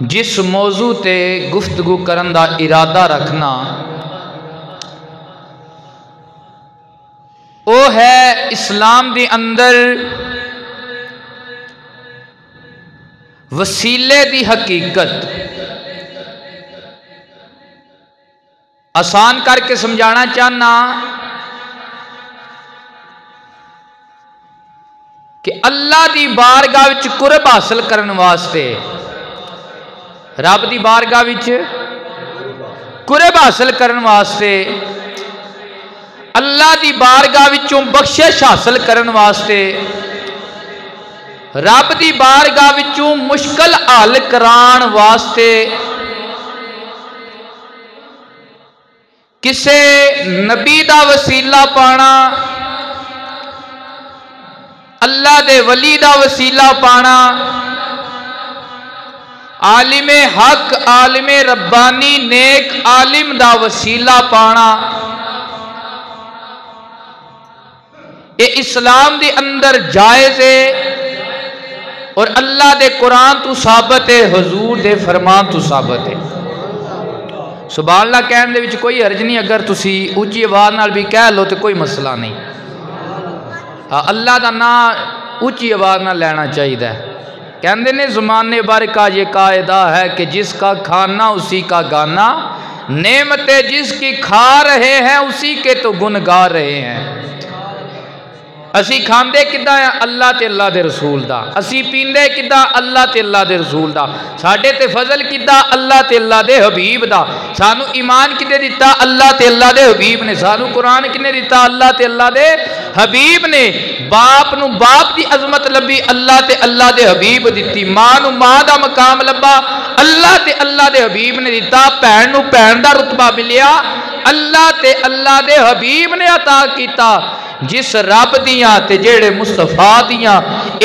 جس موضوع تے گفتگو کرن دا ارادہ رکھنا وہ ہے اسلام دی اندر وسیلے دی حقیقت۔ آسان کر کے سمجھانا چاہنا کہ اللہ دی بارگاہ وچ قرب حاصل کرن واسطے، رب دی بارگاہ وچ قرب حاصل کرن واسطے، اللہ دی بارگاہ وچوں بخشش حاصل کرن واسطے، رب دی بارگاہ وچوں مشکل حل کران واسطے کسے نبی دا وسیلہ پانا، اللہ دے ولی دا وسیلہ پانا، عالم حق، عالم ربانی، نیک عالم دا وسیلہ پانا، یہ اسلام دے اندر جائز ہے اور اللہ دے قرآن تو ثابت ہے، حضور دے فرمان تو ثابت ہے۔ سبحان اللہ کہنے دے وچ کوئی حرج نہیں، اگر تسی اونچی آواز نال بھی کہہ لو تو کوئی مسئلہ نہیں۔ اللہ دا نام اونچی آواز نال لینا چاہیے۔ کہندے نے زمانے بھر کا یہ قاعدہ ہے کہ جس کا کھانا اسی کا گانا، نعمتیں جس کی کھا رہے ہیں اسی کے تو گن گا رہے ہیں۔ اسی کھاندے کدا ہیں اللہ تے اللہ دے رسول دا، اسی پیندے کدا اللہ تے اللہ دے رسول دا، ساڈے تے فضل کدا اللہ تے اللہ دے حبیب دا، سانو ایمان کدے دیتا اللہ تے اللہ دے حبیب نے، سانو قرآن کنے دیتا اللہ تے اللہ دے حبیب نے، باپ نو باپ دی عظمت لبی اللہ تے اللہ دے حبیب دیتی، ماں نو ماں دا مقام لبا اللہ تے اللہ دے حبیب نے دیتا، بہن نو بہن دا رتبہ ملیا اللہ تے اللہ دے حبیب نے عطا کیتا۔ جس رب دیاں تے جیڑے مصطفیٰ دیاں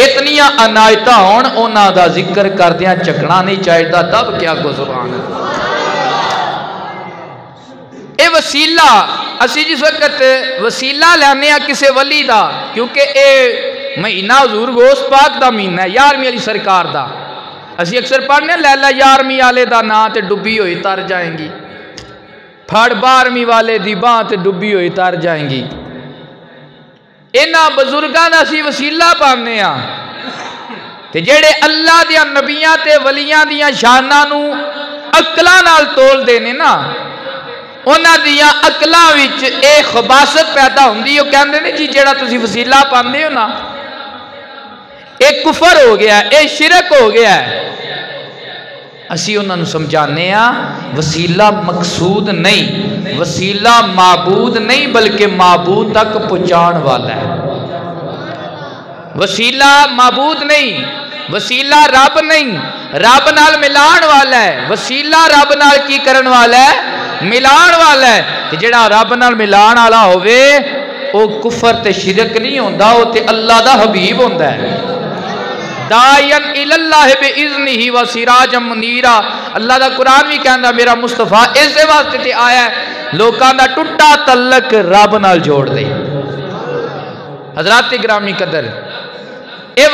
اتنیاں عنایتاں ہون اونا دا ذکر کردیاں چکنا نہیں چاہیدا، تب کیا کو سبحان اللہ۔ اے وسیلہ اسی جس وقت وسیلہ لینے ہیں کسے ولی دا، کیونکہ اے مہینہ حضور غوث پاک دا مہینہ ہے، 11ویں علی سرکار دا، اسی اکثر پڑھنے لیلہ 11ویں والے دا نا تے ڈبی ہوئی تر جائیں گی، پھڑ 12ویں والے دی باں تے ڈبی ہوئی تر جائیں گی۔ انہاں بزرگاں دا سی وسیلہ پانے ہاں تے جڑے اللہ دیاں نبیاں تے ولیاں دیاں شاناں نو عقلاں نال تول دینے نا، انہاں دیاں عقلاں وچ اے خباثت پیدا ہوندی، او کہندے نے جی جڑا تسی وسیلہ پاندے ہو نا اے کفر ہو گیا ہے، اے شرک ہو گیا ہے۔ اسی انہاں نو سمجھانے ہاں وسیلہ مقصود نہیں، وسیلہ معبود نہیں بلکہ معبود تک پہنچان والا ہے۔ وسیلہ معبود نہیں، وسیلہ رب نہیں، رب نال ملان والا ہے۔ وسیلہ رب نال کی کرن والا ہے؟ ملان والا ہے۔ کہ جڑا رب نال ملان والا ہوئے او کفر تے شرک نہیں ہوندا، او تے اللہ دا حبیب ہوندا ہے۔ داعین الاللہ بِإِذْنِهِ وَسِرَاجًا مُنِيرًا، اللہ دا قرآن بھی کہندا میرا مصطفیٰ اس واسطے تے آیا ہے لوکاں دا ٹوٹا تعلق رب نال جوڑ دے۔ حضرات گرامی قدر، اے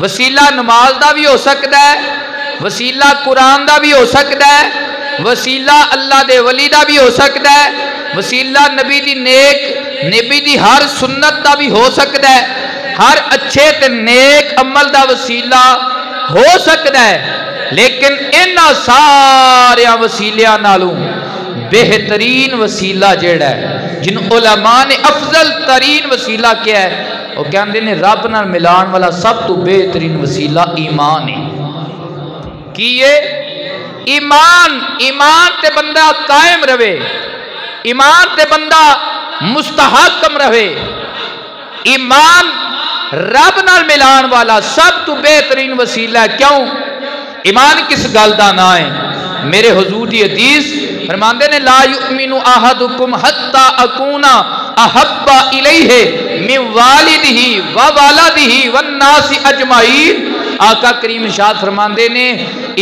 وسیلہ نماز دا بھی ہو سکتا ہے، وسیلہ قرآن دا بھی ہو سکتا ہے، وسیلہ اللہ دے ولی دا بھی ہو سکتا ہے، وسیلہ نبی دی نیک نبی دی ہر سنت دا بھی ہو سکتا ہے، ہر اچھے تے نیک عمل دا وسیلہ ہو سکتا ہے، لیکن انہاں سارے وسیلیاں نالوں بہترین وسیلہ جیڑا ہے جن علماء نے افضل ترین وسیلہ کیا ہے، وہ کہندے نے رب نال ملان والا سب تو بہترین وسیلہ ایمان ہے۔ کیے ایمان تے بندہ قائم رہے، ایمان تے بندہ مستحکم رہے، ایمان رب نال ملان والا سب تو بہترین وسیلہ ہے۔ کیوں؟ ایمان کس گل دا نا ہے؟ میرے حضور دی حدیث فرماندے نے لا یؤمن احدکم حتی اکون احب الیہ من والدہ و والدہ والناس اجمعین۔ آقا کریم ارشاد فرماندے نے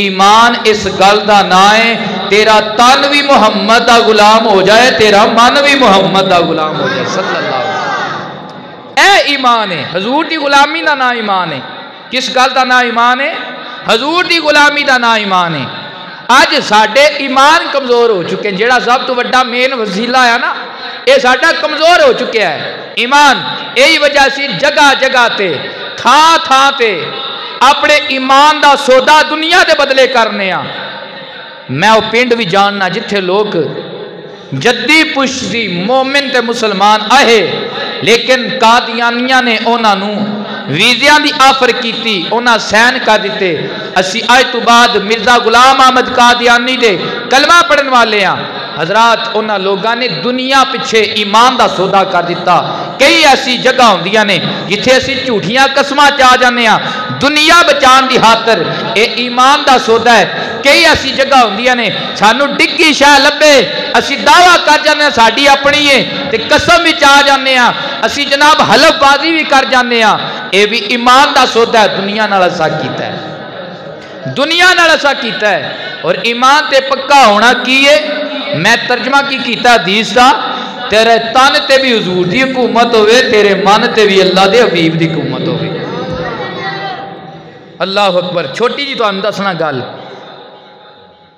ایمان اس گل دا نا ہے تیرا تن بھی محمد دا غلام ہو جائے، تیرا من بھی محمد دا غلام ہو جائے صلی اللہ علیہ وسلم۔ اے ایمان ہے، حضور دی غلامی دا نا ایمان ہے۔ کس گل دا نا ایمان ہے؟ حضور دی غلامی دا نا ایمان ہے. اج ساڈے ایمان کمزور ہو چکے ہیں. جڑا سب تو بڑا مین وسیلہ ہے نا یہ ساڈا کمزور ہو چکا ہے ایمان. یہی وجہ سی جگہ جگہ تے تھان تھان تے اپنے ایمان دا سودا دنیا دے بدلے کرنے ہاں. میں وہ پنڈ بھی جاننا جتھے لوگ جدی پشتی مومن تے مسلمان آئے لیکن قادیانیاں نے انہاں نوں ویزیاں دی آفر کیتی, انہاں سین کر دیتے. اسی آج تو بعد مرزا غلام احمد قادیانی دے کلمہ پڑھن والے ہیں. حضرات انہاں لوگاں نے دنیا پیچھے ایمان دا سودا کر دیتا. کئی ایسی جگہ ہوندیاں نے جتھے اسی جھوٹیاں قسماں چا جانے ہیں دنیا بچان دی خاطر, اے ایمان دا سودا ہے. کئی ایسی جگہ ہوندیاں نے سانو ڈگی شے لبے اسی دعویٰ کر جانے ہیں ساڈی اپنی ہے تے قسم وچ آ جانے ہیں اسی جناب حلف بازی بھی کر جانے ہیں. اے بھی ایمان دا سودا ہے. دنیا نال ایسا کیتا ہے, دنیا نال ایسا کیتا ہے. اور ایمان تے پکا ہونا کی ہے. میں ترجمہ کی کیتا حدیث دا, تیرے تن تے بھی حضور دی حکومت ہوئے, تیرے من تے بھی اللہ دے حبیب دی حکومت ہوئے. اللہ اکبر. چھوٹی جی تو دسنا گل,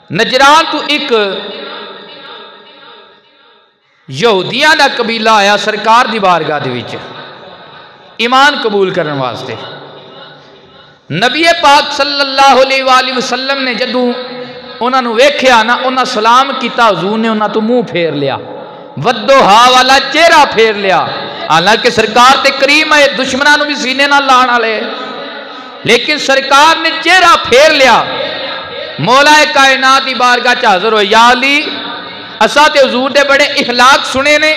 نجران تو ایک یہودیاں دا قبیلہ آیا سرکار دی بارگاہ دے وچ ایمان قبول کرنے واسطے. نبی پاک صلی اللہ علیہ وآلہ وسلم نے جدوں انہاں نوں ویکھیا نا, انہاں سلام کیتا, حضور نے انہاں تو منہ پھیر لیا, ودوہا والا چہرہ پھیر لیا. حالانکہ سرکار تے کریم ہے, دشمناں نوں بھی سینے نال لاਣ والے, لیکن سرکار نے چہرہ پھیر لیا. مولا کائنات دی بارگاہ چ حاضر ہو, یا علی اساں تے حضور دے بڑے اخلاق سنے نے,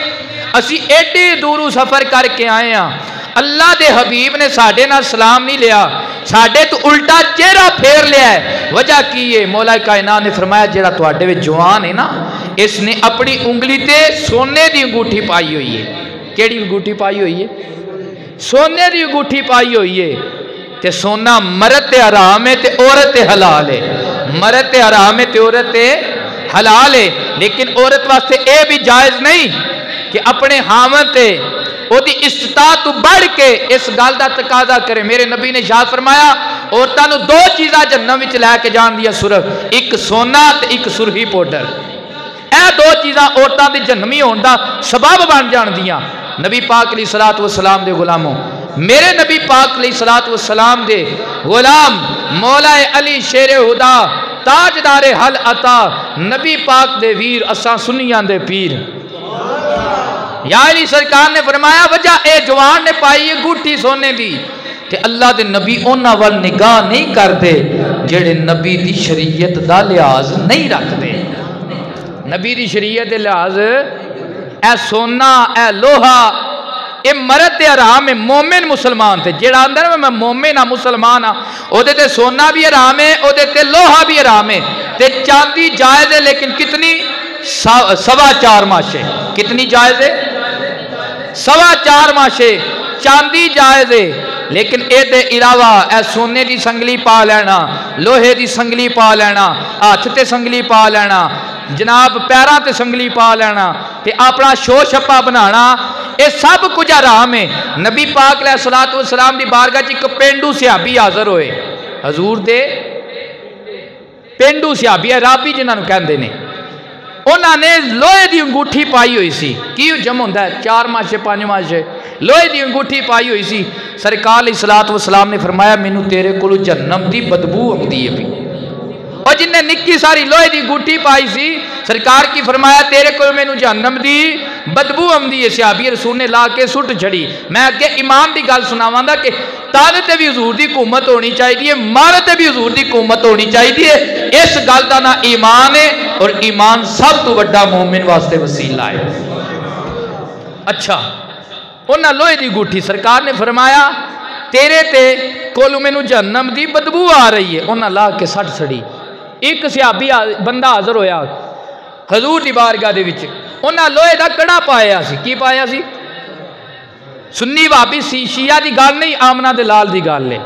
اسی ایڈے دوروں سفر کر کے آئے ہیں, اللہ دے حبیب نے ساڈے نال سلام نہیں لیا, ساڈے تو الٹا چہرہ پھیر لیا ہے. وجہ کی ہے؟ مولا کائنات نے فرمایا جڑا تواڈے وچ جوان ہے نا اس نے اپنی انگلی تے سونے دی انگوٹھی پائی ہوئی ہے. کیڑی انگوٹھی پائی ہوئی ہے؟ سونے دی انگوٹھی پائی ہوئی ہے. تے سونا مرد تے حرام ہے تے عورت تے حلال ہے. مرد تے حرام ہے تے عورت تے حلال ہے. لیکن عورت واسطے اے بھی جائز نہیں کہ اپنے خاوند تے او دی استطاعت تو بڑھ کے اس گل دا تقاضا کرے. میرے نبی نے ارشاد فرمایا عورتاں نوں دو چیزاں جہنم وچ لے کے جان دیا صرف, ایک سونا تے ایک سرخی پاؤڈر. اے دو چیزاں عورتاں دے جہنمی ہون دا سبب بن جان دیاں. نبی پاک علیہ الصلوۃ والسلام دے غلاموں, میرے نبی پاک علیہ الصلوۃ والسلام دے غلام مولا علی شیر خدا تاجدار حل عطا نبی پاک دے ویر اساں سنیاں دے پیر. یا علی سرکار نے فرمایا وجہ اے جوان نے پائی ہے گوٹھی سونے دی, تے اللہ دے نبی انہاں ول نگاہ نہیں کردے جڑے نبی دی شریعت دا لحاظ نہیں رکھدے. نبی دی شریعت دے لحاظ اے سونا اے لوہا اے مرد تے حرام ہے. مومن مسلمان تے جڑا اندر میں مومن ہاں مسلمان ہاں او دے تے سونا بھی حرام ہے, او دے تے لوہا بھی حرام ہے. تے چاندی جائز ہے لیکن کتنی 4.25 ماشے. کتنی جائز ہے؟ 4.25 ماشے چاندی جائز ہے. لیکن اے دے علاوہ اے سونے دی سنگلی پا لینا, لوہے دی سنگلی پا لینا, ہاتھ تے سنگلی پا لینا, جناب پیراں تے سنگلی پا لینا تے اپنا شو چھپا بنانا, اے سب کچھ حرام ہے. نبی پاک علیہ الصلوۃ والسلام دی بارگاہ چ ایک پینڈو صحابی حاضر ہوئے, حضور دے پینڈو صحابی رابی جنہاں نوں کہندے نے, انہاں نے لوہے دی انگوٹھی پائی ہوئی سی. کی جم ہوندا ہے 4 ماشے 5 ماشے, لوہے دی انگوٹھی پائی ہوئی سی. سرکار علیہ الصلوۃ والسلام نے فرمایا مینوں تیرے کولوں جہنم دی بدبو آندی ہے. اور جن نے نکی ساری لوہے دی انگوٹھی پائی سی سرکار کی فرمایا تیرے کو مینوں جہنم دی بدبو آندی ہے. صحابی رسول نے لا کے سٹ چھڑی. میں اگے ایمان دی گل سناواں دا کہ تن تے بھی حضور دی حکومت ہونی چاہیے, مال تے بھی حضور دی حکومت ہونی چاہیے. اس گل دا نا ایمان ہے, اور ایمان سب تو بڑا مومن واسطے وسیلہ ہے. اچھا انہاں لوہے دی انگوٹھی سرکار نے فرمایا تیرے تے کولوں مینوں جہنم دی بدبو آ رہی ہے. انہاں لا کے سٹ چھڑی. ایک صحابی بندہ حاضر ہویا حضور دی بارگاہ دے وچ, انہاں لوہے دا کڑا پایا سی. کی پایا سی؟ سنی وہابی شیعہ دی گل نہیں, آمنہ دے لال دی گل ہے.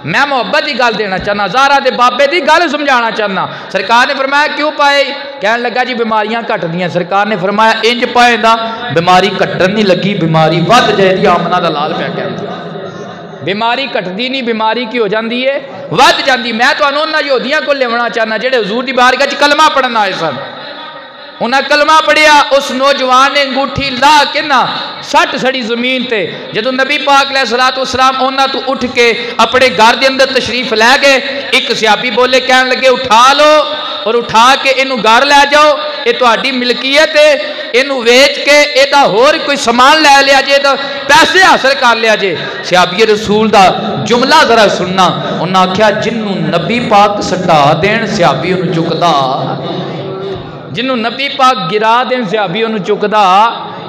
میں محبت دی گل دینا چاہنا, زہرا دے بابے دی گل سمجھانا چاہنا. سرکار نے فرمایا کیوں پائے؟ کہنے لگا جی بیماریاں کٹ دیاں. سرکار نے فرمایا انج پائے دا بیماری کٹن نہیں لگی, بیماری ود جائے دی. آمنہ دا لال پہ کہنا بیماری کٹتی نہیں، بیماری کی ہو جاندی ہے ود جاندی۔ میں تو انہوں یہودیاں کو لیونا چاہنا جڑے حضور دی بارگاہ وچ کلمہ پڑھن آئے سن، انہاں کلمہ پڑھیا، اس نوجوان نے انگوٹھی لا کے نا سٹ سڑی زمین تے، جدو نبی پاک علیہ السلام انہاں تو اٹھ کے اپنے گھر دے اندر تشریف لے گئے، ایک صحابی بولے کہنے لگے اٹھا لو اور اٹھا کے انہوں گھر لے جاؤ، یہ تہاڈی ملکیت ہے، انہوں ویچ کے ایدہ ہور کوئی سامان لے لیا جے، پیسے حاصل کر لیا جے۔ صحابی رسول دا جملہ ذرا سننا، انہاں کیا جنوں نبی پاک سٹا دین صحابی انہوں چکدا، جنوں نبی پاک گرا دین صحابی انہوں چکدا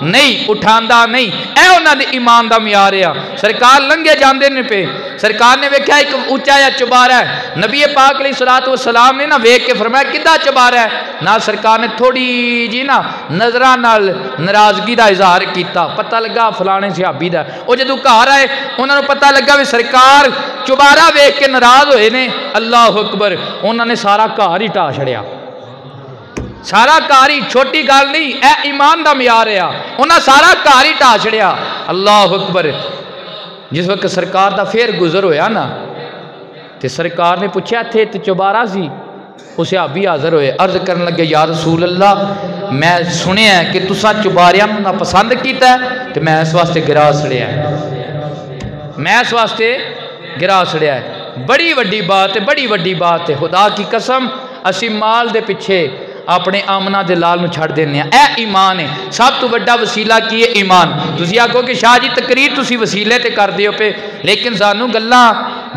نہیں، اٹھاندا نہیں۔ اے انہاں دے ایمان دا معیار ہے۔ سرکار لنگے جاندے نے پہ، سرکار نے ویکھیا ایک اونچا یا چبارا ہے، نبی پاک علیہ السلام نے نا ویکھ کے فرمایا کدا چبارا ہے، نہ سرکار نے تھوڑی جی نا نظراں نال ناراضگی دا اظہار کیتا، پتہ لگا فلانے صحابی دا۔ او جدوں گھر آئے انہاں نوں پتہ لگا وی سرکار چبارا ویکھ کے ناراض ہوئے نے، اللہ اکبر، انہاں نے سارا گھر ہی ٹا چھڑیا، سارا گھر ہی، چھوٹی گل نہیں، اے ایمان دا معیار ہے، انہاں سارا گھر ہی ٹا چھڑیا، اللہ اکبر۔ جس وقت سرکار دا پھر گزر ہویا نا تے سرکار نے پوچھا تھے تے چوبارہ سی، اسے صحابی حاضر ہوئے، عرض کرنے لگے یا رسول اللہ میں سنے ہیں کہ تسا چباریاں نہ پسند کیتا ہے تے میں اس واسطے گرا سڑیا ہے، میں اس واسطے گرا سڑیا ہے۔ بڑی وڈی بات ہے، بڑی وڈی بات ہے، خدا کی قسم اسی مال دے پیچھے اپنے آمنہ دے لال نو چھڑ دینے ہیں، اے ایمان ہے۔ سب تو بڑا وسیلہ کی ہے ایمان۔ تسی آگو کہ شاہ جی تقریر تسی وسیلے تے کر دیو پہ، لیکن سانو گلاں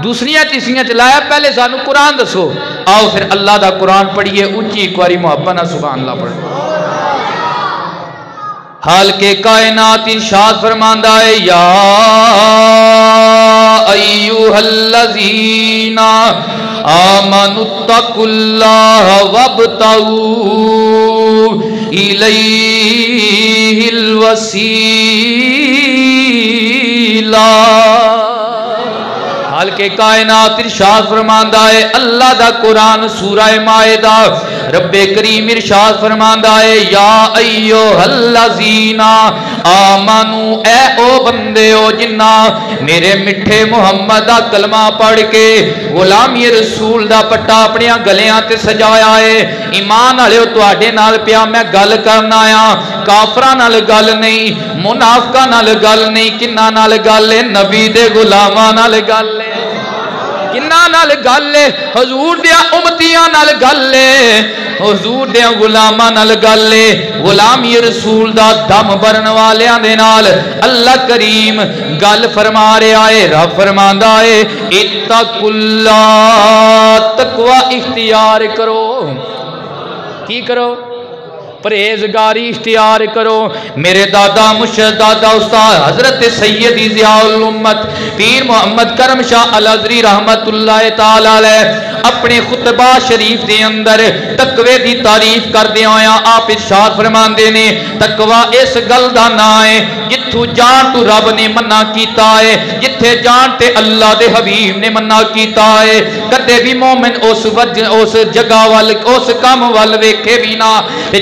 دوسریاں تیسریاں چلایا، پہلے سانو قرآن دسو، آؤ پھر اللہ دا قرآن پڑھیے، اونچی ایک واری محبت نہ سبحان اللہ پڑھ۔ حال کے کائنات ارشاد فرماندہ ہے یا ایوہ الذین آمنوا اتقوا اللہ وابتغوا الیہ الوسیلہ۔ حال کے کائنات ارشاد فرماندہ ہے اللہ دا قرآن سورہ مائدہ، رب کریم ارشاد فرماندہ ہے یا ایوہ الذین آمنو، اے او بندے ہو جنہ میرے مٹھے محمد دا کلمہ پڑھ کے غلامی رسول دا پٹا اپنیاں گلیاں تے سجایا ہے، ایمان والے تو آڈے نال پیا میں گل کرنا آیا، کافرہ نال گل نہیں، منافقہ نال گل نہیں، کنہ نال گل ہے، نبی دے غلامہ نال گل ہے، کنہ نال گل ہے، حضور دیا امتیاں نال گل ہے، حضور دیا غلامہ نال گل ہے، غلامی رسول دا دم برن والیاں دے نال اللہ کریم گل فرما رہے آئے، رب فرماندہ ہے اتقوا اللہ، تقوی اختیار کرو، کی کرو؟ پرہیزگاری اختیار کرو۔ میرے دادا مشہد دادا استاد حضرت سیدی ضیاء الامت پیر محمد کرم شاہ الازری رحمت اللہ تعالی علیہ اپنے خطبہ شریف دے اندر تقوی دی تعریف کر دیا ہویا آپ ارشاد فرماندے نے تقوی اس گل دا نا ہے جتھو جان تو رب نے منع کیتا ہے، جتھے جان تے اللہ دے حبیب نے منع کیتا ہے، کدے بھی مومن اس جگہ وال اس کام وال ویکھے بھی نہ،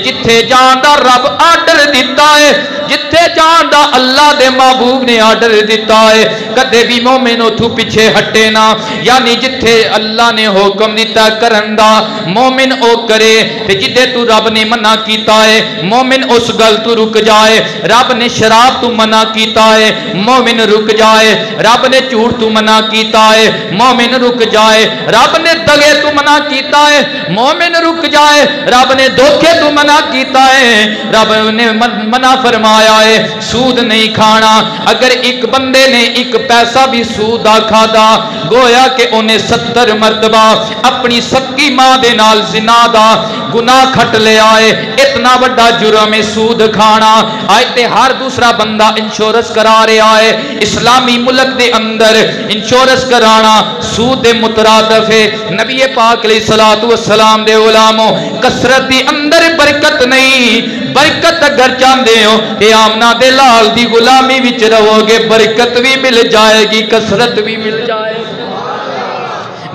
جتھے جان دا رب آرڈر دیتا ہے، جتھے جان دا اللہ دے محبوب نے آرڈر دیتا ہے، کدے بھی مومن اتھو پیچھے ہٹے نہ، یعنی جتھے اللہ نے حکم دیتا کرن دا مومن او کرے، جدے تو رب نے منع کیتا ہے مومن اس گل تو رک جائے، رب نے شراب تو منع کیتا ہے مومن رک جائے، رب نے جھوٹ تو منع کیتا ہے مومن رک جائے، رب نے دغے تو منع کیتا ہے مومن رک جائے، رب نے دھوکے تو منع کیتا ہے، رب نے منع فرمایا ہے سود نہیں کھانا، اگر ایک بندے نے ایک پیسہ بھی سود کھا دا گویا کہ انہیں 70 مرتبہ اپنی سکی ماں دے نال زنا دا گناہ کھٹ لے آئے، اتنا بڑا جرم سود کھانا۔ آئے ہر دوسرا بندہ انشورنس کرا رہے آئے، اسلامی ملک دے اندر انشورنس کرانا سود دے مترادف ہے۔ نبی پاک علیہ السلام دے علاموں کثرت دی اندر برکت نہیں، برکت اگر چاندے ہو کہ آمنہ دے لال دی غلامی وچ رہو گے، برکت بھی مل جائے گی، کثرت بھی مل جائے گی۔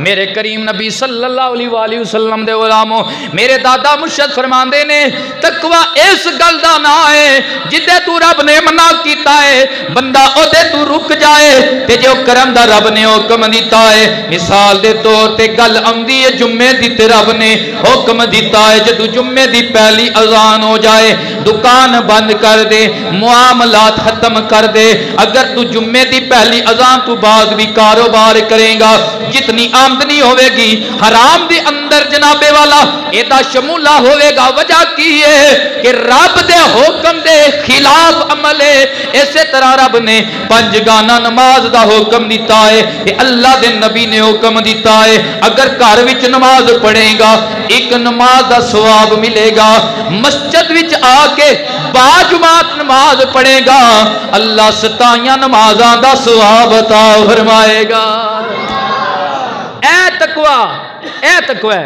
میرے کریم نبی صلی اللہ علیہ وسلم دے غلاموں میرے دادا مرشد فرماندے نے تقوی اس گل دا نا ہے جدے تو رب نے منع کیتا ہے بندہ او دے تو رک جائے تے جو کرم دا رب نے حکم دیتا ہے مثال دے طور تے گل آندی ہے جمعے دی تے رب نے حکم دیتا ہے جدو جمعے دی پہلی اذان ہو جائے دکان بند کر دے معاملات ختم کر دے اگر تو جمعے دی پہلی اذان تو بعد بھی کاروبار کرے گا جتنی آمدنی ہوئے گی حرام دی اندر جناب والا ایدہ شمولہ ہوئے گا وجہ کی ہے کہ رب دے حکم دے خلاف عمل ہے ایسے طرح رب نے پنجگانہ نماز دا حکم دیتا ہے کہ اللہ دے نبی نے حکم دیتا ہے اگر گھر وچ نماز پڑھے گا ایک نماز دا ثواب ملے گا مسجد وچ آ کے باجماعت نماز پڑھے گا اللہ ستائیاں نمازاں دا ثواب عطا فرمائے گا اے تقوی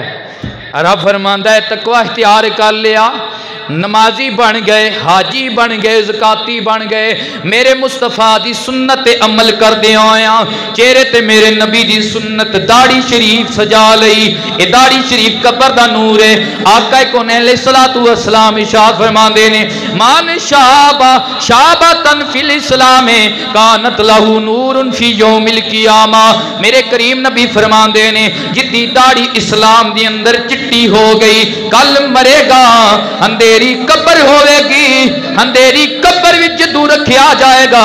رب فرماندا ہے تقوی اختیار کر لیا نمازی بن گئے حاجی بن گئے زکاتی بن گئے میرے مصطفیٰ دی سنت عمل کر دے آیا چہرے تے میرے نبی دی سنت داڑھی شریف سجا لئی اے داڑھی شریف قبر دا نور ہے آقا کونین علیہ الصلوۃ والسلام ارشاد فرماندے نے مان شابتن فی الاسلام کانت لہو نور فی یوم القیامہ میرے کریم نبی فرماندے نے جدی داڑھی اسلام دی اندر چٹی ہو گئی کل مرے گا اندیری قبر ہوئے گی اندیری قبر وچ جدو رکھیا جائے گا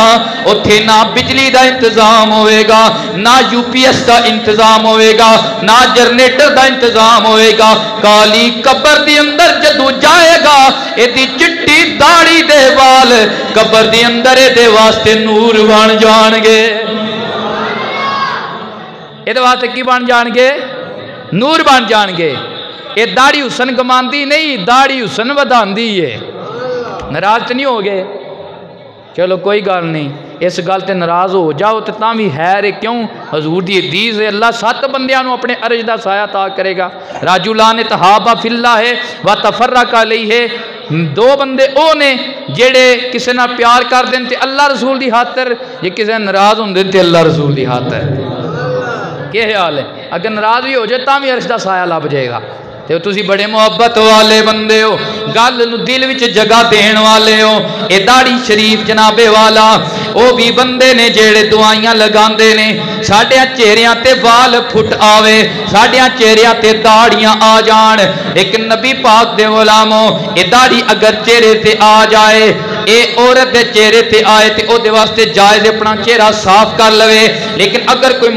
اتھے نہ بجلی دا انتظام ہوئے گا نہ یو پی ایس دا انتظام ہوئے گا نہ جنریٹر دا انتظام ہوئے گا کالی قبر دی اندر جدو جائے گا ایدی چٹی داڑھی دے وال قبر دی اندر دے واسطے نور بن جان گے ایدے واسطے کی بن جان گے نور بن جان گے یہ داڑھی حسن گماندی نہیں داڑھی حسن وداندی ہے ناراض تو نہیں ہو گئے چلو کوئی گل نہیں اس گل تے ناراض ہو جاؤ تو تاں بھی خیر ہے کیوں حضور دی حدیث ہے اللہ 7 بندیاں نو اپنے عرش دا سایہ عطا کرے گا راجلان تحابا فی اللہ ہے وتفرق علیہ 2 بندے او نے جڑے کسے نہ پیار کر دین تے اللہ رسول دی خاطر یہ کسے ناراض ہوندے تے اللہ رسول دی خاطر کیا خیال ہے اگر ناراض بھی ہو جائے تاں بھی عرش دا سایہ لب جائے گا تے تسی بڑے محبت والے بندے ہو گل نو دل وچ جگہ دین والے ہو اے داڑھی شریف جناب والا او بھی بندے نے جیڑے دعائیاں لگاندے نے ساڈیاں چہریاں تے وال پھٹ آوے ساڈیاں چہریاں تے داڑھیاں آ جان لیکن نبی پاک دے غلاموں اے داڑھی اگر چہرے تے آ جائے اے عورت دے چہرے تے آئے تے او دے واسطے جائز اپنا چہرہ صاف کر لوے لیکن اگر کوئی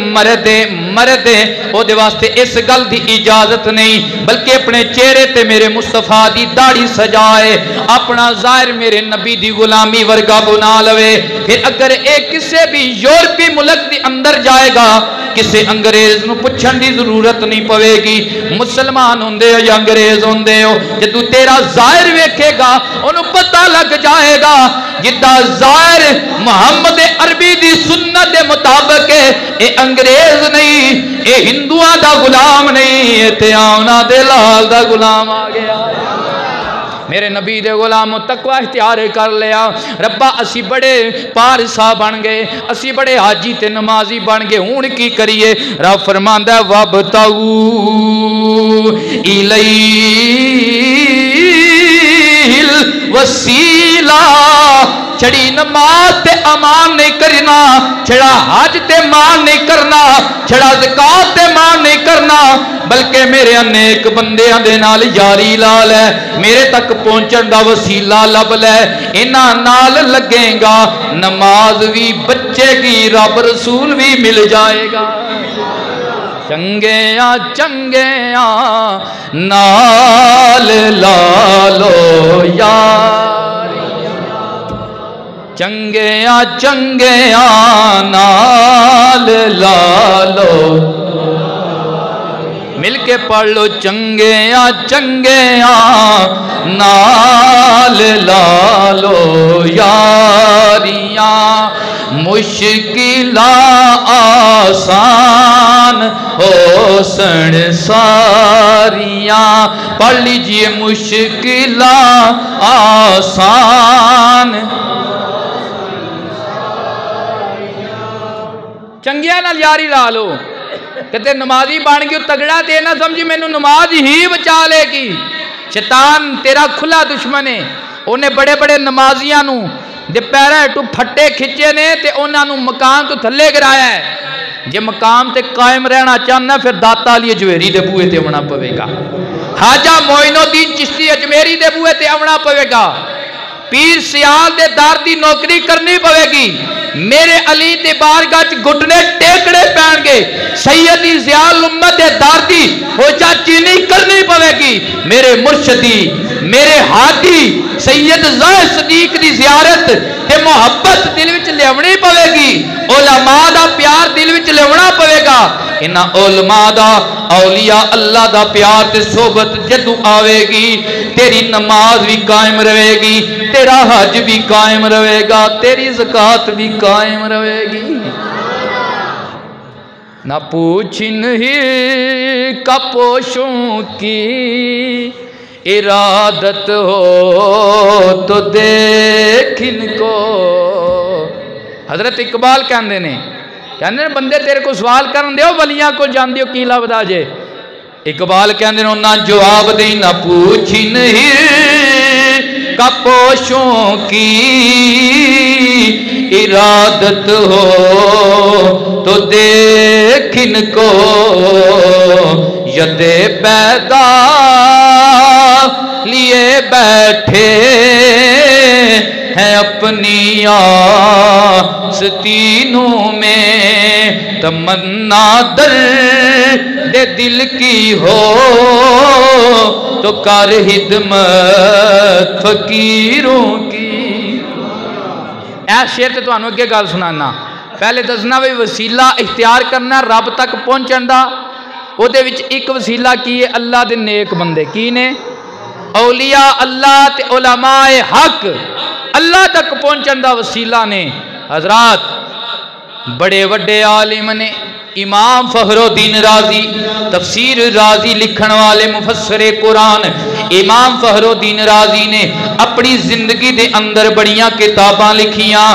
مرد ہے او دے واسطے اس گل دی اجازت نہیں بلکہ اپنے چہرے تے میرے مصطفیٰ دی داڑھی سجائے اپنا ظاہر میرے نبی دی غلامی ورگا بنا لوے پھر اگر ایک کسے بھی یورپی ملک دی اندر جائے گا کسے انگریز نو پچھن دی ضرورت نہیں پوے گی مسلمان ہوندے ہو یا انگریز ہوندے ہو جدو تیرا ظاہر ویکھے گا انہوں پتہ لگ جائے گا جدہ ظاہر محمد عربی دی سنت دے مطابق ہے اے انگریز نہیں اے ہندوان دا غلام نہیں اے تیاؤنا دے لال دا غلام آگیا میرے نبی دے غلاموں تقوی اختیار کر لیا ربا اسی بڑے پارسا بن گئے اسی بڑے حاجی تے نمازی بن گئے ہون کی کریے رب فرماندہ وَابْتَغُوا إِلَيْهِ الْوَسِيلَةَ چھڑی نماز تے امان نہیں کرنا چھڑا حج تے مان نہیں کرنا چھڑا زکاة تے مان نہیں کرنا بلکہ میرے انیک بندے دے نال یاری لال ہے میرے تک پہنچن دا وسیلہ لب لے انہاں نال لگیں گا نماز بھی بچے گی رب رسول بھی مل جائے گا چنگیاں نال لالو یاری چنگیاں نال لالو مل کے پڑھ لو چنگیاں نال لالو یاریاں مشکلہ آسان ہو سن ساریاں پڑھ لیجئے مشکلہ آسان چنگیاں نال یاری لا لو کہ نمازی بن گئی تگڑا تے نہ سمجھی مینوں نماز ہی بچا لے گی. شیطان تیرا کھلا دشمن ہے. انہیں بڑے بڑے نمازیاں نو دے پیرے تو پھٹے کھچے نے تے انہاں نو مقام تو تھلے گرایا ہے. جے مقام تے قائم رہنا چاہنا پھر داتا علی اجمیری دے بوئے تے آونا پوے گا. خواجہ معین الدین چشتی اجمیری دے بوئے تے آونا پوے گا. پیر سیال دے دار دی نوکری کرنی پوے گی. میرے علی دے بارگاہ گھٹنے ٹیکڑے پہن گے. سیدی ضیاء امت دے دار دی ہوجا چینی کرنی پوے گی. میرے مرشدی میرے ہاتھی سید زاہد صدیق دی زیارت تے محبت دل وچ لیونی پوے گی. علماء دا پیار دل وچ لیونا پوے گا. انہاں علماء دا اولیاء اللہ دا پیار تے صحبت جدو آوے گی تیری نماز بھی قائم رہے گی, تیرا حج بھی قائم رہے گا, تیری زکاة بھی قائم رہے گی. نہ پوچھن ہی کا پوشوں کی ارادت ہو تو دیکھ ان کو. حضرت اقبال کہندے نے بندے تیرے کو سوال کرن دیو ولیاں کو جان دیو کی لفظ آجے. اقبال کہندے نے نہ جواب دی نہ پوچھی نہیں کا پوشوں کی ارادت ہو تو دیکھ ان کو ید پیدا لیے بیٹھے ہیں اپنی آستینوں میں. تمنا درد دل کی ہو تو کر خدمت فقیروں کی. ایس شعر تے تانوں اگے گل سنانا. پہلے دسنا بھی وسیلہ اختیار کرنا رب تک پہنچن دا. او دے وچ ایک وسیلہ کی ہے اللہ دے نیک بندے کی نے اولیاء اللہ تے علماء حق اللہ تک پہنچن دا وسیلہ نے. حضرات بڑے وڈے عالم نے. امام فخر الدین رازی تفسیر رازی لکھن والے مفسر قرآن امام فخر الدین رازی نے اپنی زندگی دے اندر بڑیاں کتاباں لکھیاں.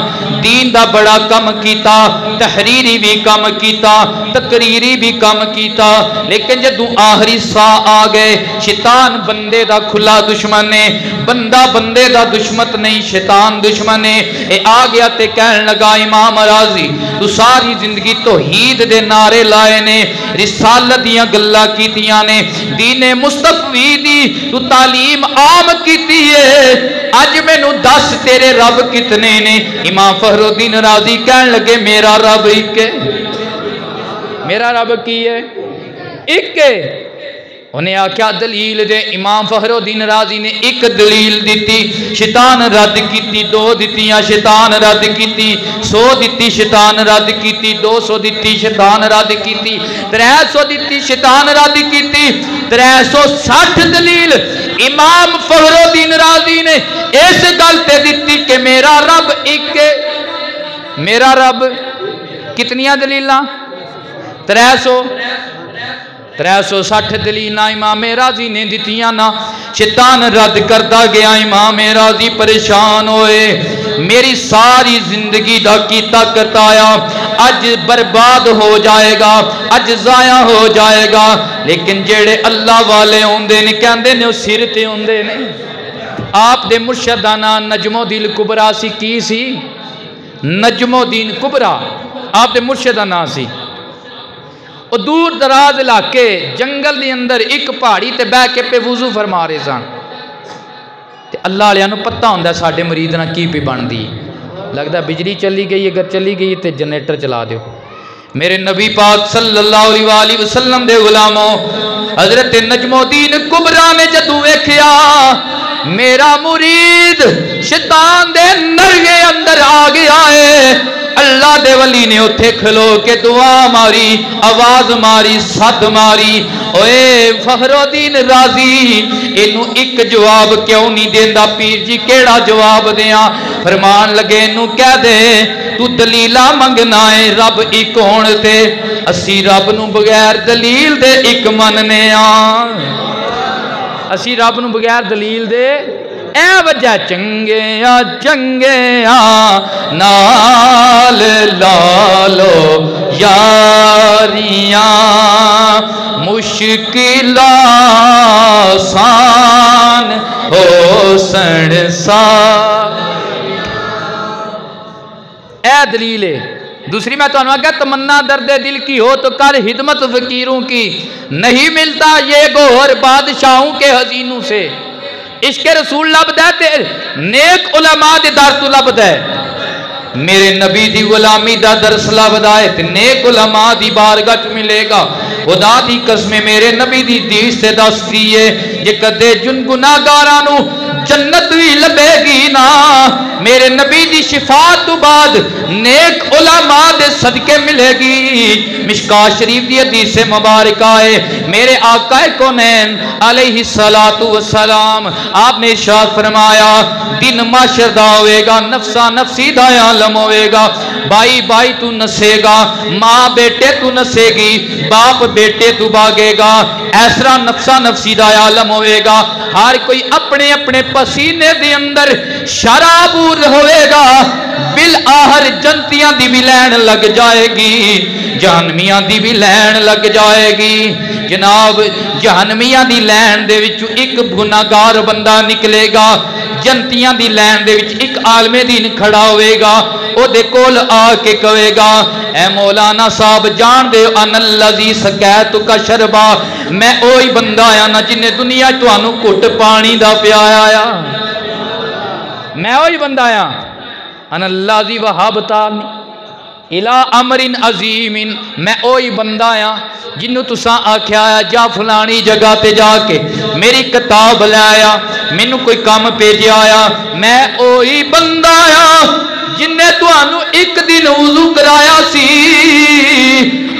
دین دا بڑا کم کیتا, تحریری بھی کم کیتا, تقریری بھی کم کیتا. لیکن جدوں آخری سا آ گئے شیطان بندے دا کھلا دشمن نے. بندہ بندے دا دشمن نہیں, شیطان دشمن ہے. اے آ گیا تے کہن لگا امام رازی تو ساری زندگی توحید دے نعرے لائے نے, رسالت دیاں گلاں کیتیاں نے, دین مصطفی دی تو تعلیم عام کیتی ہے. اج مینوں دس تیرے رب کتنے نے؟ امام فخر الدین رازی کہن لگے میرا رب ایک ہے. میرا رب کی ہے؟ ایک ہے. انہیں آکھیا دلیل دے. امام فخر الدین رازی نے ایک دلیل دیتی, شیطان رد کیتی. دو دیتیاں شیطان رد کیتی. 100 دیتی شیطان رد کیتی. 200 دیتی شیطان رد کیتی. 300 دیتی شیطان رد کیتی. 360 دلیل امام فخر الدین رازی نے اس گل تے دیتی کہ میرا رب ایک ہے. میرا رب کتنیاں دلیلاں؟ 360 دلیلاں امام رازی نے دیتیاں نا. شیطان رد کرتا گیا. امام رازی پریشان ہوئے. میری ساری زندگی دا کیتا کرتایا اج برباد ہو جائے گا, اج ضائع ہو جائے گا. لیکن جیڑے اللہ والے ہوندے نے کہندے نے سر تے ہوندے نے. آپ دے مرشدانہ نجم الدین کبرا سی. کی سی؟ نجم الدین کبرا آپ دے مرشدانہ سی. اور دور دراز علاقے جنگل دی اندر ایک پہاڑی تے بہ کے پہ وضو فرما رہے سن. تے اللہ علیہ نو پتہ ہوندا ساڈے مرید نہ کی پی بندی. لگدا بجلی چلی گئی, اگر چلی گئی تے جنریٹر چلا دیو. میرے نبی پاک صلی اللہ علیہ وآلہ وسلم دے غلاموں حضرت نجم الدین کبرا نے جدوں ویکھیا میرا مرید شیطان دے نرگے اندر آ گیا ہے, اللہ دے ولی نے اتھے کھلو کے دعا ماری, آواز ماری, صد ماری. اوے فخر الدین رازی انہوں ایک جواب کیوں نہیں دیندا؟ پیر جی کیڑا جواب دیاں؟ فرمان لگے انہوں کہہ دے تو دلیلہ منگنا ہے رب ایک ہون تے, اسی رب نو بغیر دلیل دے ایک مننے آن. اسی رب نو بغیر دلیل دے اے وجہ چنگیا چنگیا نال لالو یاریاں مشکل آسان ہو سنسار اے دلیل ہے دوسری میں تو انواع تمنا درد دل کی ہو تو کر خدمت فقیروں کی نہیں ملتا یہ گوہر بادشاہوں کے حزینوں سے عشق رسول لبد ہے نیک علماء دے در تو لبد ہے میرے نبی دی غلامی دا درس لبد آئے تے نیک علماء دی بارگاہ چ ملے گا خدا دی قسم میرے نبی دی دیس سے دس دیئے جے کدے جن گناہگارانو جنت بھی لبے گی نا میرے نبی دی شفاعت تو بعد نیک علماء دے صدقے ملے گی مشکاہ شریف دی حدیث مبارک آئے میرے آقا کونین علیہ السلام آپ نے ارشاد فرمایا دن معاشر دا ہوئے گا نفسا نفسی دا عالم ہوئے گا بھائی بھائی تو نسے گا ماں بیٹے تو نسے گی باپ بیٹے تو باگے گا ایسرا نفسا نفسی دا عالم ہوئے گا ہر کوئی اپنے اپنے پسینے دے اندر شرابور ہوئے گا بالآخر جنتیاں دی بھی لین لگ جائے گی جہنمیاں دی بھی لین لگ جائے گی جناب جہنمیاں دی لین دے وچ ایک گناہگار بندہ نکلے گا جنتیاں دی لین دے وچ ایک عالم دین کھڑا ہوئے گا او دے کول آ کے کہے گا اے مولانا صاحب جان دے ان الذی سقیتک شربا میں اوہی بندہ آیا نا جن نے دنیا تانوں گھٹ پانی دا پیا میں اوہی بندہ آیا ان الذی وہبتانی الہ امر عظیم میں اوہی بندہ آیا جنہوں تساں آکھیا آیا جا فلانی جگہ تے جا کے میری کتاب لے آیا مینوں کوئی کام بھیجیا آیا میں اوہی بندہ آیا جن نے تانوں ایک دن وضو کرایا سی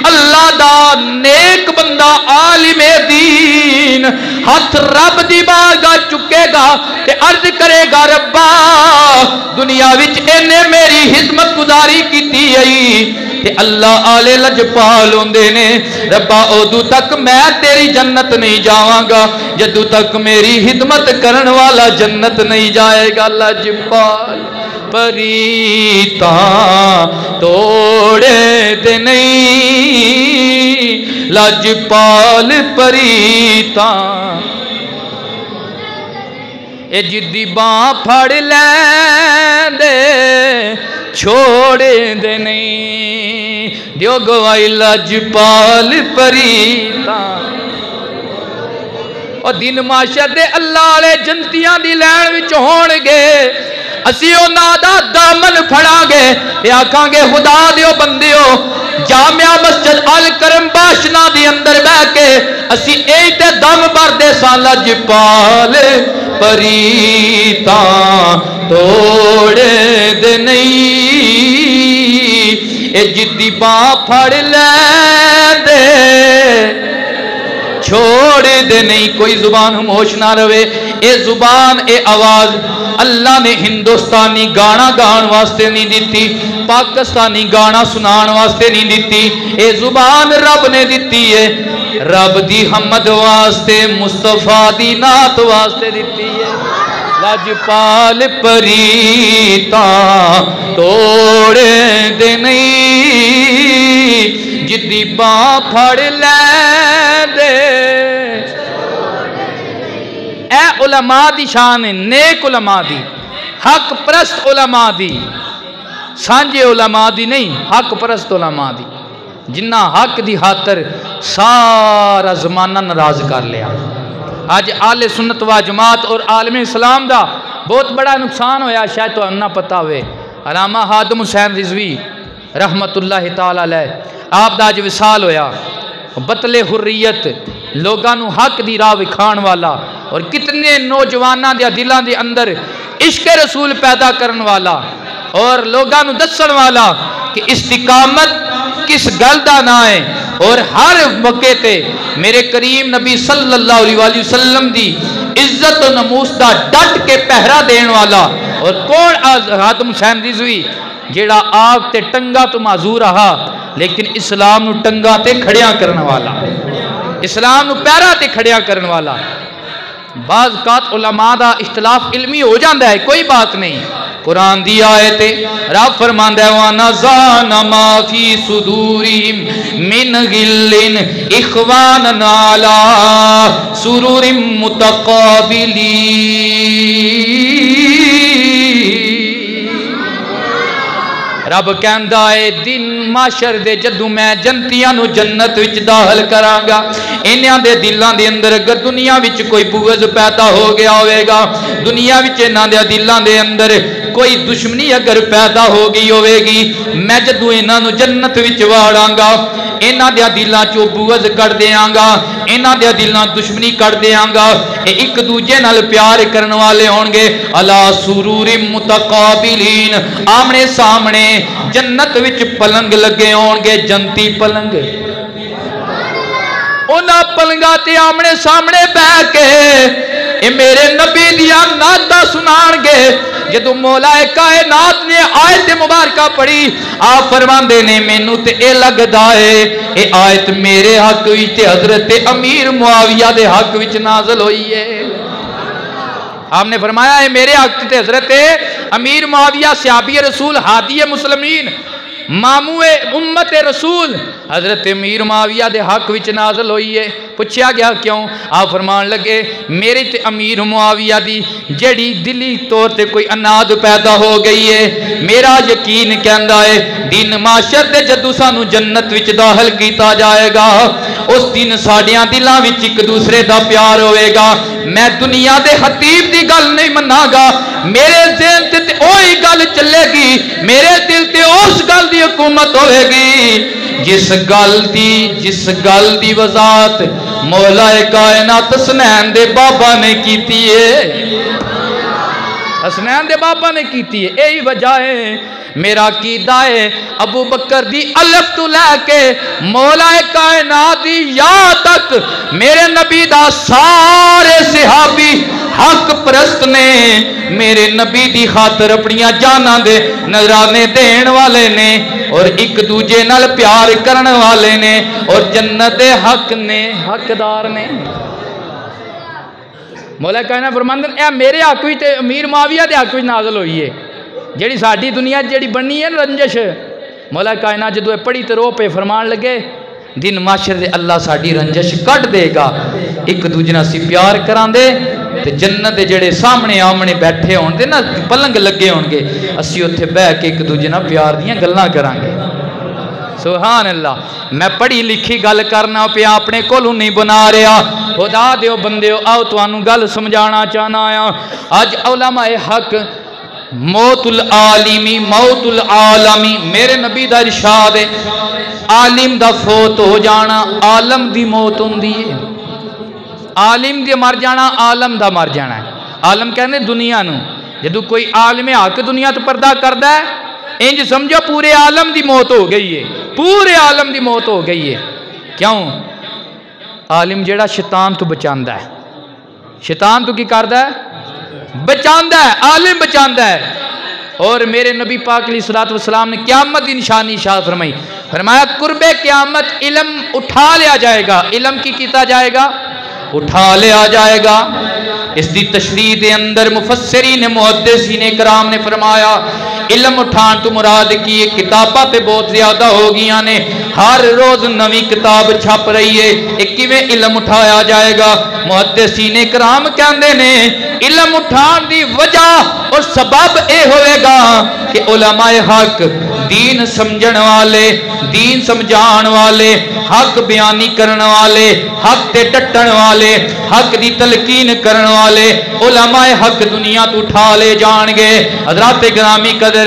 اللہ دا نیک بندہ عالم دین ہاتھ رب دی بارگاہ چکے گا تے عرض کرے گا ربا دنیا وچ اینے میری خدمت گزاری کیتی آئی تے اللہ آلے لجپال ہوندے نے ربا ادو تک میں تیری جنت نہیں جاواں گا جدو تک میری خدمت کرن والا جنت نہیں جائے گا لجپال پریتاں توڑے دے نہیں لجپال پریتاں اے جدی باں پھڑ لین دے چھوڑے دے نہیں دیو گوائی لجپال پریتاں اور دن معاشر دے اللہ علیہ جنتیاں دی لین وچ ہون گے اسی انہاں دا دامن پھڑا گے یا آکھاں گے خدا دیو بندیو جامعہ مسجد الکرم باشنا دی اندر بہ کے اسی ایتے دم بھر دے سان لجپال پریتاں توڑے دے نہیں اے جدی باں پھڑ لے دے چھوڑ دے نہیں کوئی زبان خاموش نہ رہے اے زبان اے آواز اللہ نے ہندوستانی گانا گان واسطے نہیں دیتی پاکستانی گانا سنان واسطے نہیں دیتی اے زبان رب نے دیتی ہے رب دی حمد واسطے مصطفیٰ دی نعت واسطے دیتی ہے لجپال پریتاں توڑے دے نہیں جدی باں پھڑ لے دے اے علماء دی شان نیک علماء دی حق پرست علماء دی سانجے علماء دی نہیں حق پرست علماء دی جنہ حق دی خاطر سارا زمانہ ناراض کر لیا آج آل سنت و جماعت اور عالم اسلام دا بہت بڑا نقصان ہویا شاید تو انہا پتا ہوئے علامہ خادم حسین رضوی رحمت اللہ تعالیٰ علیہ آپ دا جو وصال ہویا بطل حریت لوگانو حق دی راہ وکھان والا اور کتنے نوجوانہ دیا دلان دے اندر عشق رسول پیدا کرن والا اور لوگانو دسن والا کہ استقامت کس گلدہ نہ ہے اور ہر موقع تے میرے کریم نبی صلی اللہ علیہ وسلم دی عزت و نموس دا ڈٹ کے پہرا دین والا اور کون خادم حسین رضوی جیڑا آپ تے ٹنگا تو معذور رہا لیکن اسلام نو ٹنگا تے کھڑیاں کرن والا اسلام نو پیرا تے کھڑیاں کرن والا بعض اوقات علماء دا اختلاف علمی ہو جاتا ہے، کوئی بات نہیں. قرآن دی آیت رب فرماندا ہے وَنَزَعْنَا مَا فِي صُدُورِهِمْ مِنْ غِلٍّ إِخْوَانًا عَلَىٰ سُرُرٍ مُتَقَابِلِينَ. رب کہندا ہے دن معاشر دے جدوں میں جنتیاں نو جنت وچ داخل کراں گا، انہاں دے دلاں دے اندر اگر دنیا وچ کوئی بغض پیدا ہو گیا ہوئے گا، دنیا وچ انہاں دے دلاں دے اندر کوئی دشمنی اگر پیدا ہو گئی ہوئے گی، میں جدوں انہاں نو جنت وچ واڑاں گا، انہاں دے دلاں چوں بغض کڈ دیاں گا، انہاں دے دلاں دشمنی کڈ دیاں گا، اے ایک دوجے نال پیار کرن والے ہون گے. علی سرور متقابلین، آمنے سامنے جنت وچ پلنگ لگے ہون گے، جنتی پلنگ. انہاں پلنگاں تے آمنے سامنے بیٹھ کے اے میرے نبی دیاں نعتاں سنان گے. جدوں مولا کائنات نے آیت مبارکہ پڑھی، آپ فرماندے نے مینوں تے اے لگدا ہے اے آیت میرے حق وچ تے حضرت امیر معاویہ دے حق وچ نازل ہوئی ہے. آپ نے فرمایا ہے میرے حق تے حضرت امیر معاویہ صحابی رسول ہادی مسلمین مامو امت رسول حضرت امیر معاویہ دے حق وچ نازل ہوئی ہے. پوچھا گیا کیوں؟ آپ فرمان لگے میرے تے امیر معاویہ دی جڑی دلی طور تے کوئی اناد پیدا ہو گئی ہے، میرا یقین کہندا ہے دن معاشر تے جدوں سانو جنت وچ داخل کیتا جائے گا، اس دن ساڈیاں دلاں وچ ایک دوسرے دا پیار ہوئے گا. میں دنیا دے خطیب دی گل نہیں مناں گا، میرے ذہن تے اوہی گل چلے گی، میرے دل تے اس گل دی حکومت ہوئے گی جس گل دی وضاحت مولا کائنات حسنین دے بابا نے کیتی ہے. حسنین دے بابا نے کیتی ہے. یہی وجہ ہے میرا عقیدہ ہے ابو بکر دی الف تو لے کے مولا کائنات دی یا تک میرے نبی دا سارے صحابی حق پرست نے، میرے نبی دی خاطر اپنیاں جاناں دے نذرانے دین والے نے، اور ایک دوجے نال پیار کرن والے نے، اور جنت حق نے حقدار نے. مولا کائنات فرماندے اے میرے حق وچ تے امیر معاویہ دے حق وچ نازل ہوئی ہے. جیڑی ساڈی دنیا جیڑی بنی ہے رنجش، مولا کائنات جدوں پڑھی تے رو پہ فرمان لگے دن معاشر دے اللہ ساڈی رنجش کٹ دے گا، ایک دوجے نال سی پیار کران دے تے جنت دے جڑے سامنے آمنے بیٹھے ہون دے نا پلنگ لگے ہون گے، اسی اوتھے بیٹھ کے ایک دوجے نال پیار دیاں گلاں کران گے. سبحان اللہ. میں پڑھی لکھی گل کرنا پیا اپنے کولوں نہیں بنا رہا. خدا دیو بندیو آؤ تانوں گل سمجھانا چاہنا آیا. اج علماء حق موت العالمی موت العالمی، میرے نبی دا ارشاد ہے عالم دا فوت ہو جانا عالم دی موت ہوندی ہے. عالم دی مر جانا عالم دا مر جانا ہے. عالم کہنے دنیا نو، جدو کوئی عالم حق دنیا تو پردہ کردا ہے انج سمجھو پورے عالم دی موت ہو گئی ہے، پورے عالم دی موت ہو گئی ہے. کیوں؟ عالم جڑا شیطان تو بچاندا ہے. شیطان تو کی کردا ہے؟ بچاندا ہے. عالم بچاندا ہے. اور میرے نبی پاک علیہ الصلوۃ والسلام نے قیامت کی نشانی ارشاد فرمائی، فرمایا قرب قیامت علم اٹھا لیا جائے گا. علم کی کیتا جائے گا؟ اٹھا لیا جائے گا. اس دی تشریح دے اندر مفسرین محدثین کرام نے فرمایا علم اٹھان تو مراد کی کتاباں تے بہت زیادہ ہو گیا نے، ہر روز نوی کتاب چھپ رہی ہے، ایک کیویں علم اٹھایا جائے گا؟ محدثین کرام کہندے نے علم اٹھان دی وجہ اور سبب اے ہوئے گا کہ علماء حق دین سمجھن والے، دین سمجھان والے، حق بیانی کرن والے، حق تے ڈٹن والے، حق دی تلقین کرن والے علماء حق دنیا تو اٹھا لے جان گے. حضرات گرامی قدر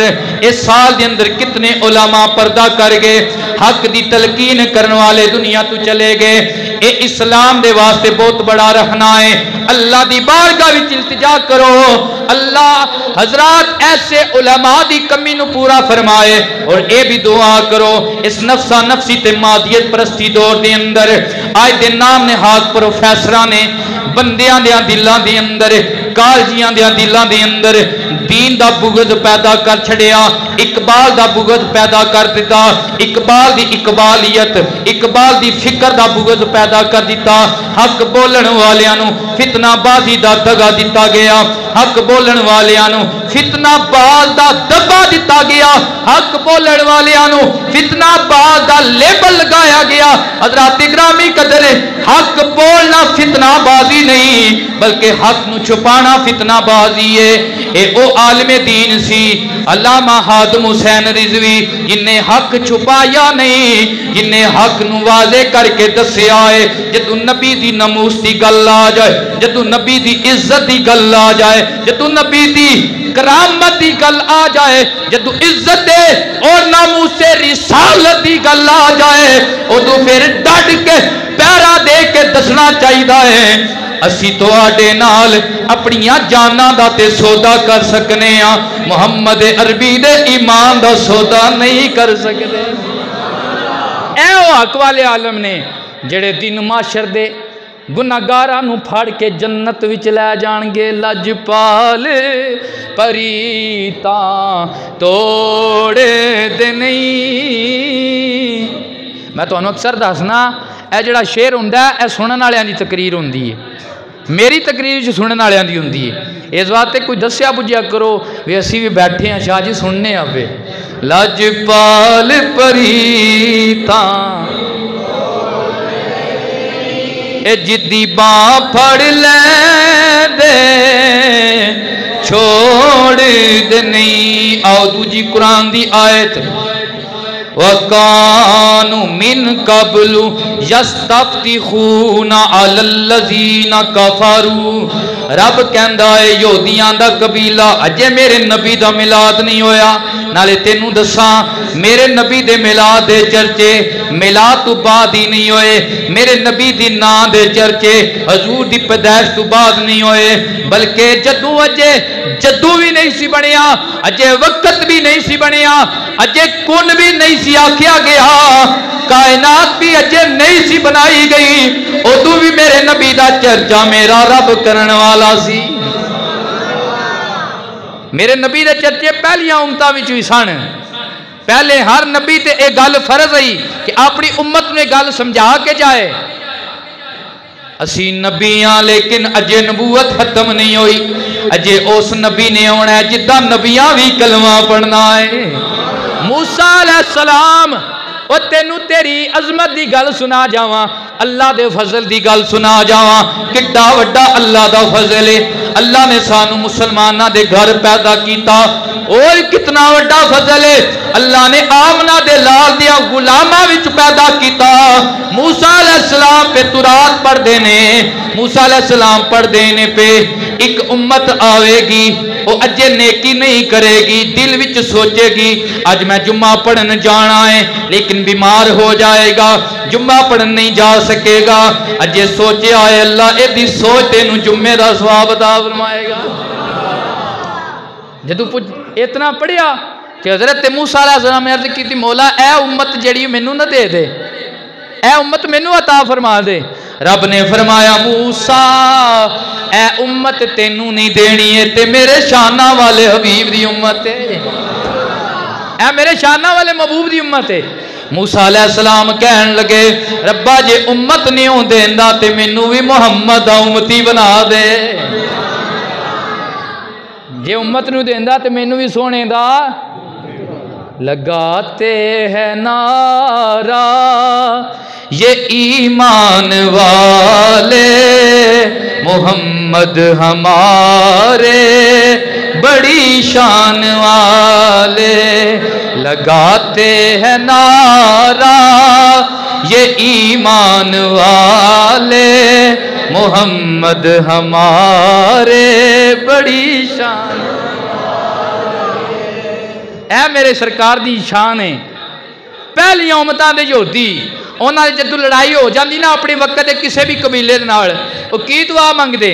اس سال دے اندر کتنے علماء پردہ کر گئے، حق دی تلقین کرن والے دنیا تو چلے گئے. اے اسلام دے واسطے بہت بڑا رہنا ہے. اللہ دی بارگاہ وچ التجا کرو اللہ حضرات ایسے علماء دی کمی نو پورا فرمائے، اور اے بھی دعا کرو اس نفسا نفسی تے مادیت پرستی دور دے اندر آج دے نام نہاد پروفیسراں نے بندیاں دیاں دلاں دے اندر، کالجیاں دیاں دلاں دے اندر دین دا بغض پیدا کر چھڑیا. اقبال دا بغض پیدا کر دیتا، اقبال دی اقبالیت، اقبال دی فکر دا بغض پیدا کر دیتا۔ حق بولن والیاں نو فتنہ بازی دا دگا دیتا گیا، حق بولن والیاں نو فتنہ باز دا دبا دیتا گیا، حق بولن والیاں نو فتنہ باز دا لیبل لگایا گیا۔ حضرات اکرامی قدر، حق بولنا فتنہ بازی نہیں بلکہ حق نو چھپانا فتنہ بازی ہے۔ اے او عالم دین سی علامہ ہادم حسین رضوی، جنہیں حق چھپایا نہیں، جنہیں حق نو واضح کر کے دسیا ہے۔ جدو نبی دی ناموس دی گل آ جائے، جدو نبی دی عزت دی گل آ جائے، جدو نبی دی کرامت دی گل آ جائے، جدو عزت اور ناموس رسالت دی گل آ جائے، ادو پھر ڈٹ کے پیرا دے کے دسنا چاہیے ہے۔ اسی تو آڈے نال اپنیاں جانا دا تے سودا کر سکنے ہاں، محمد عربی دے ایمان دا سودا نہیں کر سکتے۔ اے او حق والے عالم نے جڑے دن معاشر دے گناہگاراں نو پھاڑ کے جنت وچ لے جان گے۔ لجپال پریتاں توڑے دے نہیں۔ میں تو اکثر دسنا اے جڑا شعر ہوندا ہے اے سنن والیاں دی تقریر ہوندی ہے، میری تقریر وچ سنن والیاں دی ہوندی ہے۔ اس واسطے کوئی دسیا بجیا کرو وی اسی بھی بیٹھے ہیں شاہ جی سننے آوے۔ لجپال پریتاں اے جدی باں پھڑ لیں دے چھوڑ دے نہیں۔ آؤ دوجی قرآن دی آیت، وَقَانُوا مِن قَبْلُ يَسْتَفْتِحُونَ عَلَى الَّذِينَ كَفَرُوا۔ رب کہندا ہے یہودیاں دا قبیلہ اجے میرے نبی دا میلاد نہیں ہویا، نالے تینوں دساں میرے نبی دے میلاد دے چرچے میلاد تو بعد ہی نہیں ہوئے، میرے نبی دی نا دے چرچے حضور دی پیدائش تو بعد نہیں ہوئے، بلکہ جدو اجے جدو بھی نہیں سی بنیا، اجے وقت بھی نہیں سی بنیا، اجے کن بھی نہیں سی آکھیا گیا، کائنات بھی اجے نہیں سی بنائی گئی، ادو بھی میرے نبی دا چرچا میرا رب کرن والا سی۔ میرے نبی دے چرچے پہلیاں امتاں وچ وی سن۔ پہلے ہر نبی تے ایک گل فرض ہے کہ اپنی امت نے گل سمجھا کے جائے۔ اسی نبیاں لیکن اجے نبوت ختم نہیں ہوئی، اجے اس نبی نے ہونا ہے جدہ نبیاں بھی کلمہ پڑھنا ہے۔ موسیٰ علیہ السلام او تینوں تیری عظمت دی گل سنا جاواں، اللہ دے فضل دی گل سنا جاواں، کڈا وڈا اللہ دا فضل ہے۔ اللہ نے سانو مسلمانہ دے گھر پیدا کیتا، اور کتنا وڈا فضل ہے، اللہ نے آمنہ دے لال دیا غلامہ وچ پیدا کیتا۔ موسیٰ علیہ السلام پہ تورات پڑھ دینے، موسیٰ علیہ السلام پڑھ دینے پہ ایک امت آوے گی، وہ اجے نیکی نہیں کرے گی، دل وچ سوچے گی آج میں جمعہ پڑھن جانا ہے لیکن بیمار ہو جائے گا، جمعہ پڑھن نہیں جا سکے گا، اجے سوچے آئے اللہ اے دی سوچ تینوں جمعہ دا ثواب عطا فرمائے گا۔ جدو اتنا پڑھیا کہ حضرت موسیٰ علیہ السلام نے عرض کی تھی مولا اے امت جڑی مینوں نہ دے دے، اے امت مینوں عطا فرما دے۔ رب نے فرمایا موسیٰ اے امت تینوں نہیں دینی ہے، تے میرے شانہ والے حبیب دی امت ہے، اے میرے شانہ والے محبوب دی امت ہے۔ موسیٰ علیہ السلام کہن لگے ربا جے امت نہیں ہوں دیندا تے مینوں بھی محمد دا امتی بنا دے، جے امت نہیں دیندا تے مینوں بھی سونے دا۔ لگاتے ہیں نعرہ یہ ایمان والے محمد ہمارے بڑی شان والے، لگاتے ہیں نعرہ یہ ایمان والے محمد ہمارے بڑی شان۔ اے میرے سرکار دی شان ہے۔ پہلی امتاں دے یہودی انہاں دے جدوں لڑائی ہو جاندی نا اپنے وقت دے کسے بھی قبیلے دے نال او کی دعا منگدے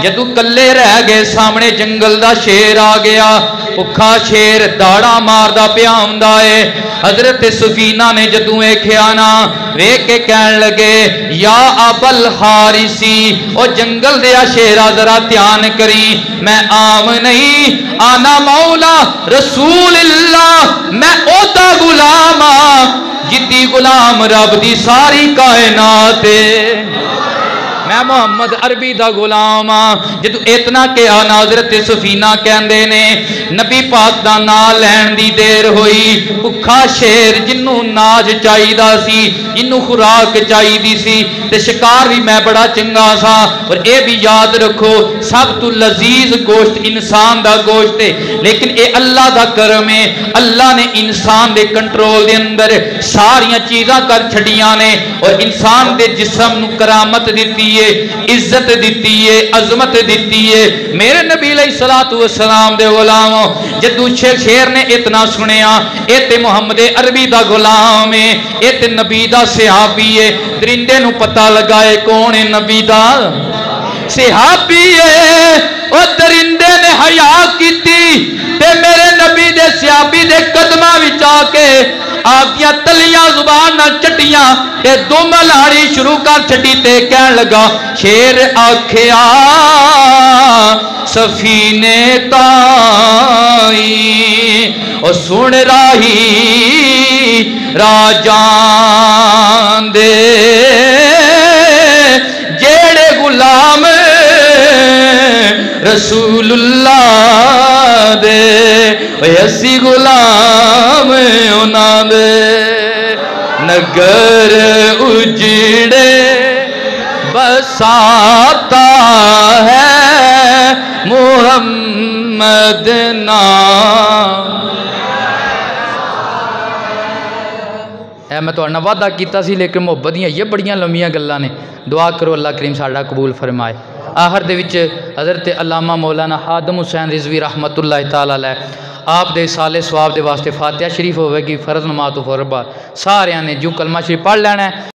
جدو کلے رہ گئے سامنے جنگل دا شیر آ گیا بھکھا شیر داڑا ماردا پیا ہوندا ہے حضرت سفینہ نے جدو ویکھیا نا ویکھ کے کہن لگے یا ابل حارثی او جنگل دیا شیرا ذرا دھیان کری میں عام نہیں آنا مولا رسول اللہ میں اوتا غلام جدی غلام رب دی ساری کائنات میں محمد عربی دا غلام جدو اتنا کہ حضرت سفینہ کہندے نے نبی پاک دا نام لین دی دیر ہوئی بھکھا شیر جنوں ناج چاہیدا سی جنوں خوراک چاہیدی سی تے شکار بھی میں بڑا چنگا سا اور اے بھی یاد رکھو سب تو لذیذ گوشت انسان دا گوشت ہے لیکن اے اللہ دا کرم ہے اللہ نے انسان دے کنٹرول دے اندر ساریاں چیزاں کر چھڑیاں نے اور انسان دے جسم نو کرامت دیتی ہے عزت دیتی ہے عظمت دیتی ہے میرے نبی علیہ السلام دے غلاموں جدو شیر نے اتنا سنیا اے تے محمد عربی دا غلام ہے اے تے نبی دا صحابی ہے درندے نو پتہ لگائے کون ہے نبی دا صحابی ہے او درندے نے حیا کیتی تے میرے نبی دے صحابی دے قدماں وچ آ کے آپ دیا تلیاں زبان نہ چٹیاں تے دم لاری شروع کر چھٹی تے کہن لگا شیر آکھیا سفینے تائی او سن راہی راجان دے جیڑے غلام رسول اللہ دے ایسی غلام انہاں دے نگر اجڑے بساتا ہے محمد نام اے میں تو وعدہ کیتا سی لیکن محبت دیاں یہ بڑیاں لمبیاں گلاں نے دعا کرو اللہ کریم ساڈا قبول فرمائے آخر دے وچ حضرت علامہ مولانا خادم حسین رضوی رحمت اللہ تعالی علیہ آپ دے سالے ثواب دے واسطے فاتحہ شریف ہوئے گی فرض نماز تو فرض سارے نے جو کلمہ شریف پڑھ لینا ہے